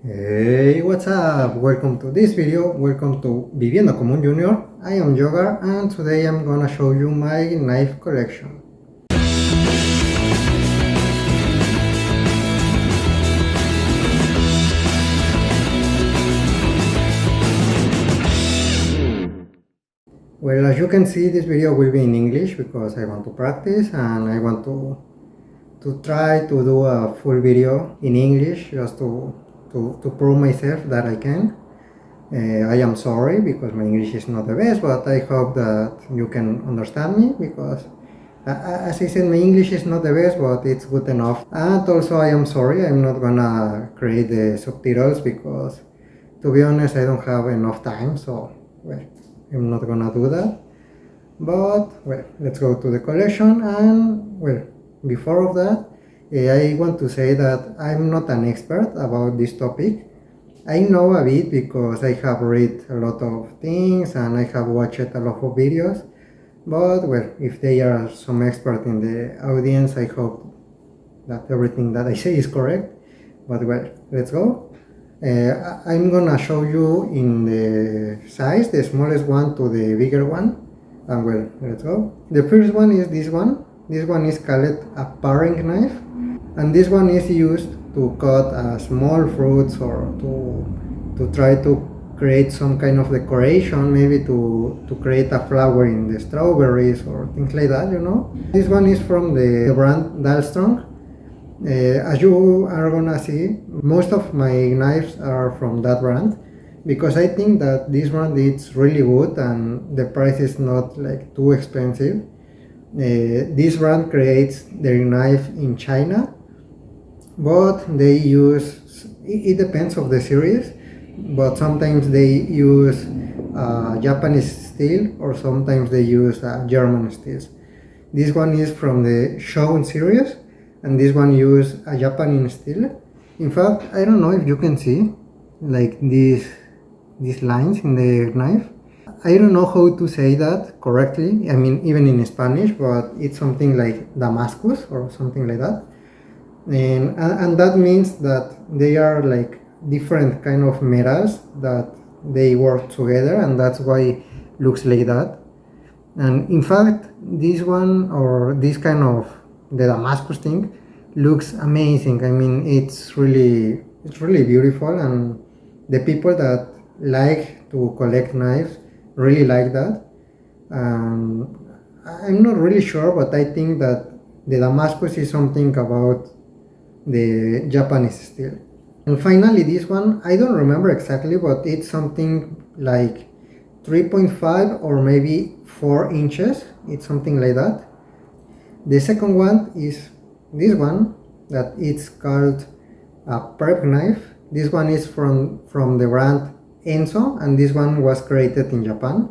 Hey, what's up? Welcome to this video. Welcome to Viviendo como un Junior. I am Yogar and today I'm gonna show you my knife collection. Well, as you can see, this video will be in English because I want to practice and I want to try to do a full video in English just to prove myself that I can. I am sorry because my English is not the best, but I hope that you can understand me because as I said, my English is not the best, but it's good enough. And also I am sorry, I'm not gonna create the subtitles because to be honest, I don't have enough time, so well, I'm not gonna do that. But well, let's go to the collection. And well, before of that, I want to say that I'm not an expert about this topic. I know a bit because I have read a lot of things and I have watched a lot of videos. But well, if they are some expert in the audience, I hope that everything that I say is correct. But well, let's go. I'm gonna show you in the size, the smallest one to the bigger one. And well, let's go. The first one is this one. This one is called a paring knife. And this one is used to cut small fruits or to try to create some kind of decoration, maybe to create a flower in the strawberries or things like that, you know. This one is from the brand Dahlstrong. As you are gonna see, most of my knives are from that brand because I think that this brand is really good and the price is not like too expensive. This brand creates their knife in China, but they use, it depends of the series, but sometimes they use Japanese steel or sometimes they use German steels. This one is from the Shogun series and this one use a Japanese steel. In fact, I don't know if you can see like these lines in the knife. I don't know how to say that correctly, I mean even in Spanish, but it's something like Damascus or something like that. And that means that they are like different kind of metals that they work together and that's why it looks like that. And in fact, this one or this kind of the Damascus thing looks amazing. I mean, it's really beautiful, and the people that like to collect knives really like that. I'm not really sure, but I think that the Damascus is something about the Japanese steel. And finally, this one, I don't remember exactly, but it's something like 3.5 or maybe 4 inches. It's something like that. The second one is this one that it's called a prep knife. This one is from the brand Enso, and this one was created in Japan,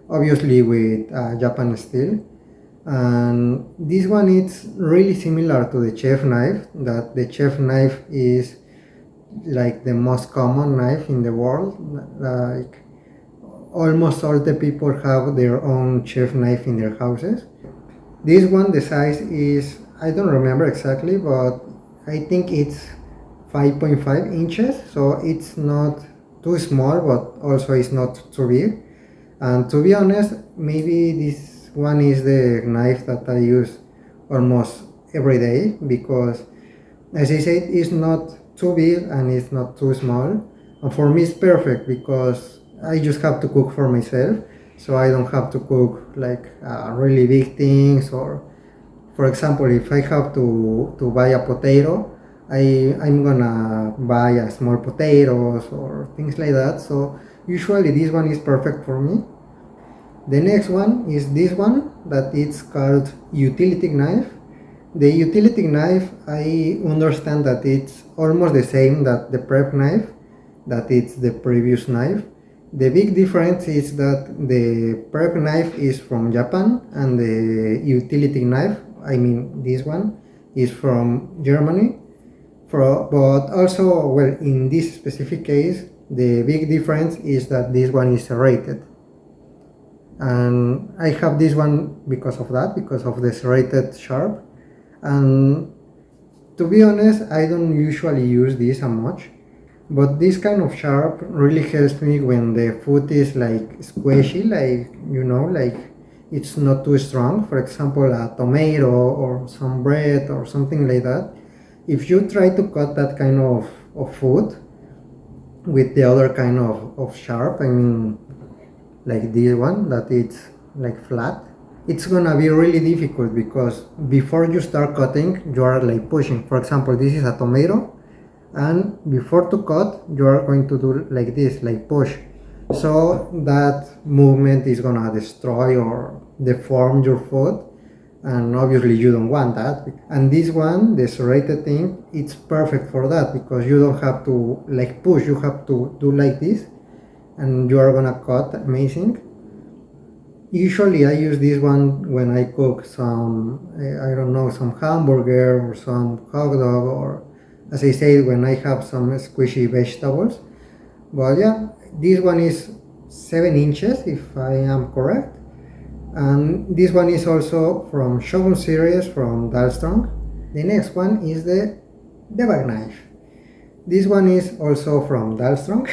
obviously with Japanese steel. And this one is really similar to the chef knife, that the chef knife is like the most common knife in the world. Like almost all the people have their own chef knife in their houses. This one, the size is, I don't remember exactly, but I think it's 5.5 inches, so it's not too small, but also it's not too big. And to be honest, maybe this one is the knife that I use almost every day because, as I said, it's not too big and it's not too small. And for me, it's perfect because I just have to cook for myself, so I don't have to cook like really big things. Or, for example, if I have to buy a potato, I'm gonna buy a small potatoes or things like that. So usually this one is perfect for me. The next one is this one that it's called utility knife. The utility knife, I understand that it's almost the same that the prep knife, that it's the previous knife. The big difference is that the prep knife is from Japan and the utility knife, I mean this one, is from Germany. But also, well, in this specific case, the big difference is that this one is serrated. And I have this one because of that, because of the serrated sharp. And to be honest, I don't usually use this much. But this kind of sharp really helps me when the food is like squishy, like like it's not too strong. For example, a tomato or some bread or something like that. If you try to cut that kind of food with the other kind of sharp, I mean, like this one that it's like flat, it's gonna be really difficult because before you start cutting, you are like pushing. For example, this is a tomato, and before to cut, you are going to do like this, like push. So that movement is gonna destroy or deform your foot, and obviously you don't want that. And this one, the serrated thing, it's perfect for that because you don't have to like push, you have to do like this, and you are gonna cut amazing. Usually I use this one when I cook some, I don't know, some hamburger or some hot dog, or as I said, when I have some squishy vegetables. But yeah, this one is 7 inches if I am correct. And this one is also from Shogun series from Dalstrong. The next one is the debug knife. This one is also from Dalstrong,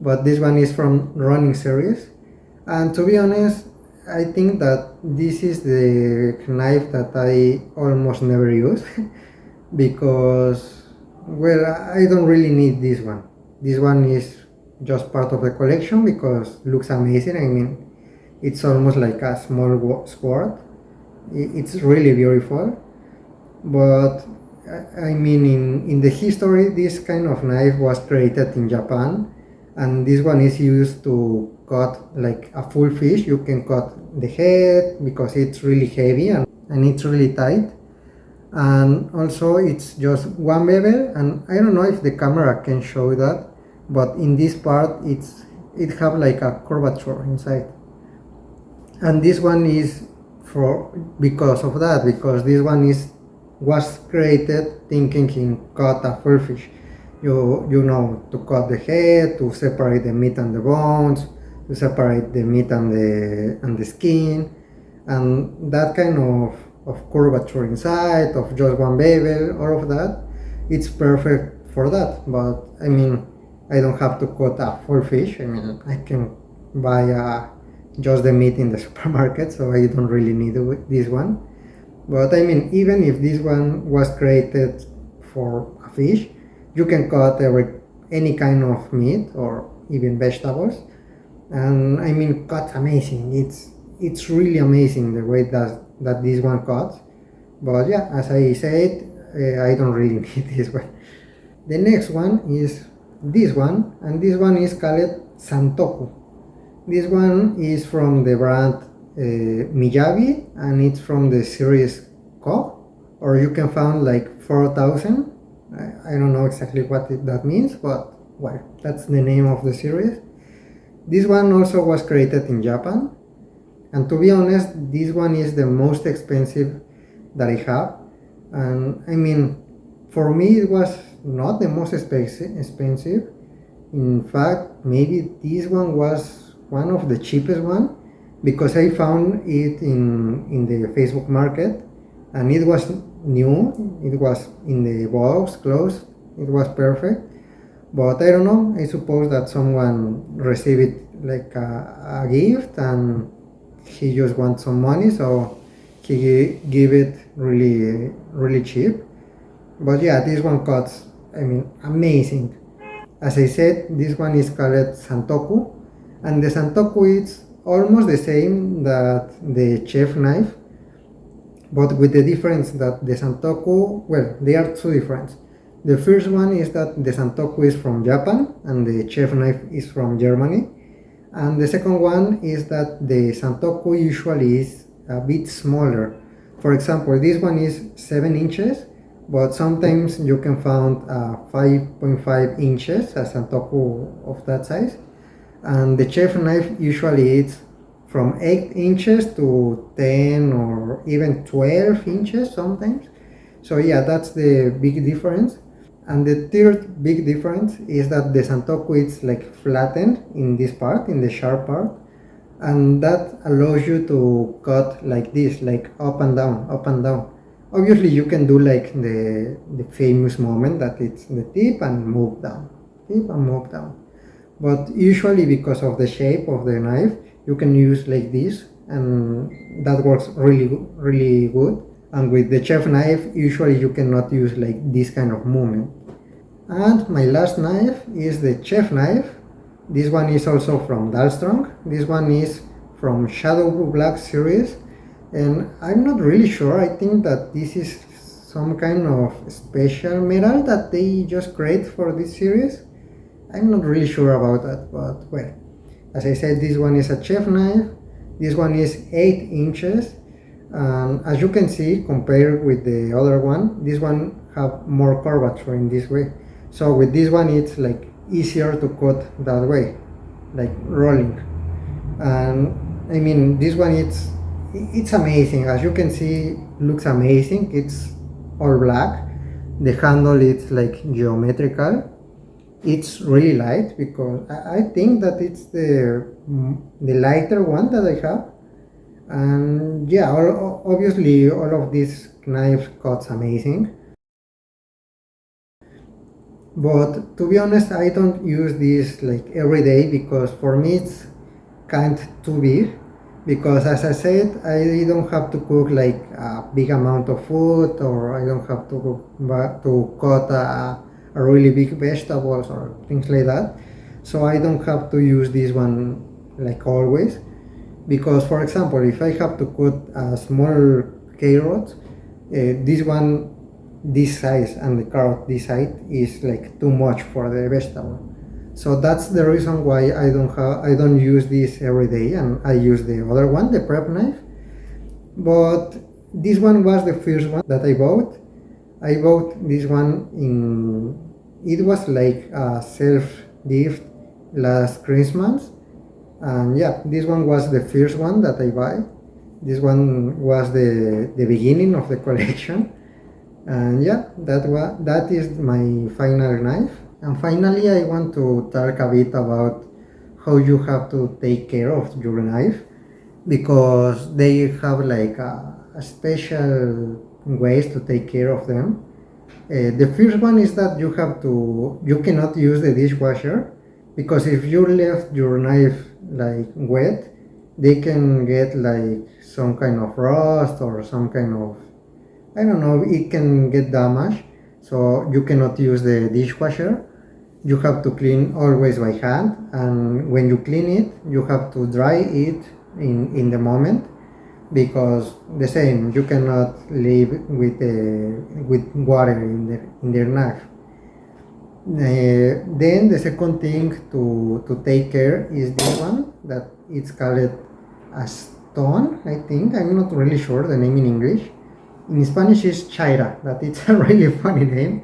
but this one is from Running series. And to be honest, I think that this is the knife that I almost never use because, well, I don't really need this one. This one is just part of the collection because it looks amazing. I mean, it's almost like a small sword. It's really beautiful. But I mean, in the history, this kind of knife was created in Japan, and this one is used to cut like a full fish. You can cut the head because it's really heavy and it's really tight. And also it's just one bevel, and I don't know if the camera can show that, but in this part it have like a curvature inside. And this one is for because of that, because this one was created thinking in cut a full fish. You know, to cut the head, to separate the meat and the bones, to separate the meat and the skin, and that kind of curvature inside of just one bevel, all of that, it's perfect for that. But I mean, I don't have to cut a full fish. I mean, I can buy just the meat in the supermarket, so I don't really need this one. But I mean, even if this one was created for a fish, you can cut any kind of meat or even vegetables. And I mean, cuts amazing. It's really amazing the way that this one cuts. But yeah, as I said, I don't really need this one. The next one is this one, and this one is called Santoku. This one is from the brand Miyabi, and it's from the series Ko, or you can find like 4000. I don't know exactly what that means, but well, that's the name of the series. This one also was created in Japan, and to be honest, this one is the most expensive that I have. And I mean, for me, it was not the most expensive. In fact, maybe this one was one of the cheapest one because I found it in the Facebook market, and it was new. It was in the box closed. It was perfect. But I don't know. I suppose that someone received it like a gift, and he just wants some money, so he gave it really cheap. But yeah, this one cuts, I mean, amazing. As I said, this one is called Santoku, and the Santoku is almost the same that the chef knife, but with the difference that the Santoku, well, they are two different. The first one is that the Santoku is from Japan and the chef knife is from Germany. And the second one is that the Santoku usually is a bit smaller. For example, this one is 7 inches, but sometimes you can find 5.5 inches, a Santoku of that size. And the chef knife usually is from 8 inches to 10 or even 12 inches sometimes. So yeah, that's the big difference. And the third big difference is that the Santoku is like flattened in this part, in the sharp part, and that allows you to cut like this, like up and down, up and down. Obviously, you can do like the famous moment that it's the tip and move down. keep and move down. But usually because of the shape of the knife, you can use like this, and that works really good. And with the chef knife, usually you cannot use like this kind of movement. And my last knife is the chef knife. This one is also from Dahlstrong. This one is from Shadow Blue Black series, and I'm not really sure. I think that this is some kind of special metal that they just create for this series. I'm not really sure about that, but well, as I said, this one is a chef knife. This one is 8 inches. As you can see, compared with the other one, this one have more curvature in this way. So with this one, it's like easier to cut that way, like rolling. And I mean, this one, it's amazing. As you can see, looks amazing. It's all black. The handle is like geometrical. It's really light because I think that it's the lighter one that I have. And yeah, obviously all of these knives cuts amazing. But to be honest, I don't use this like every day because for me it's kind too big. Because as I said, I don't have to cook like a big amount of food, or I don't have to cut a really big vegetables or things like that. So I don't have to use this one like always. Because for example, if I have to cut a small carrot, this one, this size, and the carrot this size is like too much for the vegetable. So that's the reason why I don't use this every day, and I use the other one, the prep knife. But this one was the first one that I bought. I bought this one it was like a self gift last Christmas. And yeah, this one was the first one that I buy. This one was the beginning of the collection. And yeah, that is my final knife. And finally, I want to talk a bit about how you have to take care of your knife, because they have like a special ways to take care of them. The first one is that you cannot use the dishwasher, because if you left your knife like wet, they can get like some kind of rust or some kind of, I don't know, it can get damaged. So you cannot use the dishwasher. You have to clean always by hand, and when you clean it, you have to dry it in the moment, because the same, you cannot leave with water in their knife. Then the second thing to take care is this one, that it's called a stone, I think. I'm not really sure the name in English. In Spanish is chaira, that it's a really funny name.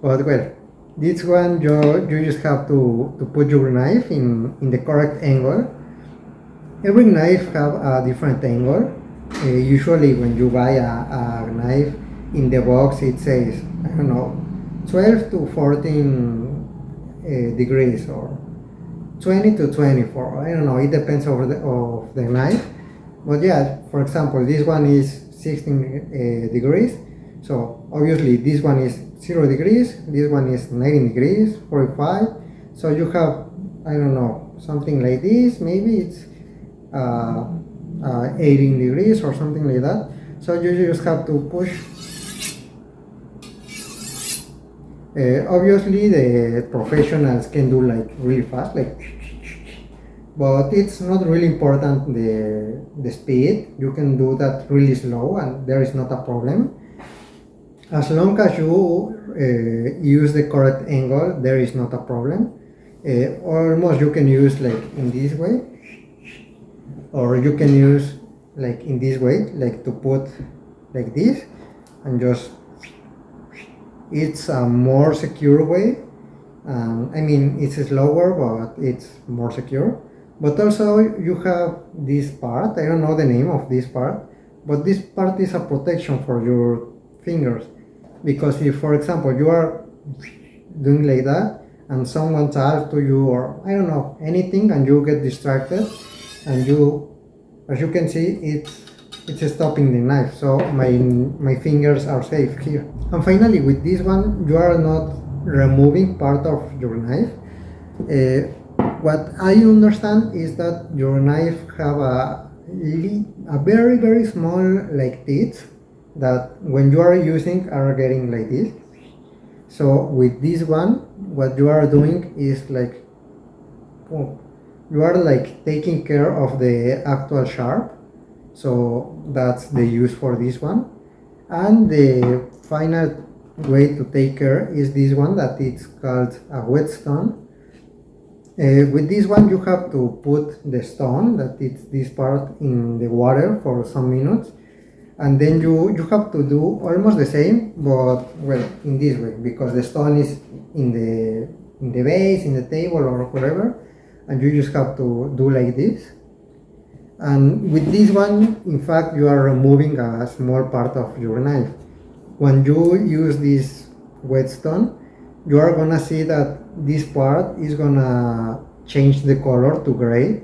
But well, this one, you just have to put your knife in the correct angle. Every knife have a different angle. Usually when you buy a knife, in the box it says, I don't know, 12 to 14 degrees, or 20 to 24. I don't know, it depends of the knife. But yeah, for example, this one is 16 degrees. So obviously this one is 0 degrees, this one is 19 degrees, 45. So you have, I don't know, something like this. Maybe it's 18 degrees or something like that. So you just have to push. Obviously the professionals can do like really fast, like, but it's not really important the speed. You can do that really slow and there is not a problem. As long as you use the correct angle, there is not a problem. Almost you can use like in this way, or you can use like in this way, like to put like this, and just, it's a more secure way. I mean, it's slower, but it's more secure. But also you have this part, I don't know the name of this part, but this part is a protection for your fingers. Because if, for example, you are doing like that and someone talks to you, or I don't know, anything, and you get distracted, and as you can see, it's stopping the knife. So my fingers are safe here. And finally, with this one, you are not removing part of your knife. Uh, what I understand is that your knife have a very very small like teeth that when you are using are getting like this. So with this one, what you are doing is like, oh, you are like taking care of the actual sharp. So that's the use for this one. And the final way to take care is this one that it's called a whetstone. With this one, you have to put the stone, that it's this part, in the water for some minutes, and then you have to do almost the same, but well, in this way, because the stone is in the base, in the table, or whatever, and you just have to do like this. And with this one, in fact, you are removing a small part of your knife. When you use this whetstone, you are gonna see that this part is gonna change the color to gray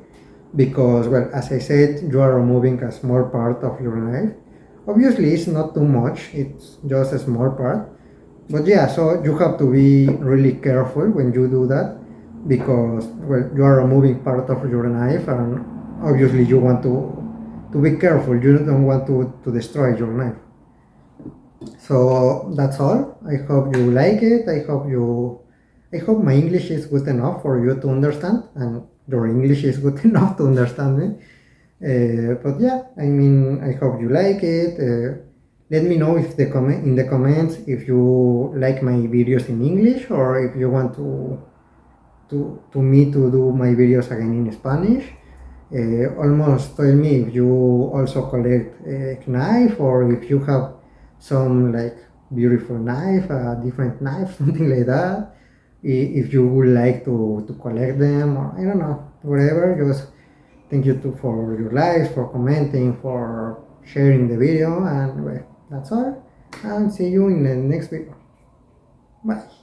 because, well, as I said, you are removing a small part of your knife. Obviously, it's not too much, it's just a small part. But yeah, so you have to be really careful when you do that because, well, you are removing part of your knife and obviously you want to be careful. You don't want to destroy your knife. So that's all. I hope you like it. I hope my English is good enough for you to understand and your English is good enough to understand me. But yeah, I mean, I hope you like it. Let me know if in the comments if you like my videos in English or if you want to me to do my videos again in Spanish. Almost tell me if you also collect knife or if you have some like beautiful knife, different knife, something like that. If you would like to collect them or I don't know, whatever, just thank you for your likes, for commenting, for sharing the video, and well, that's all. And see you in the next video. Bye.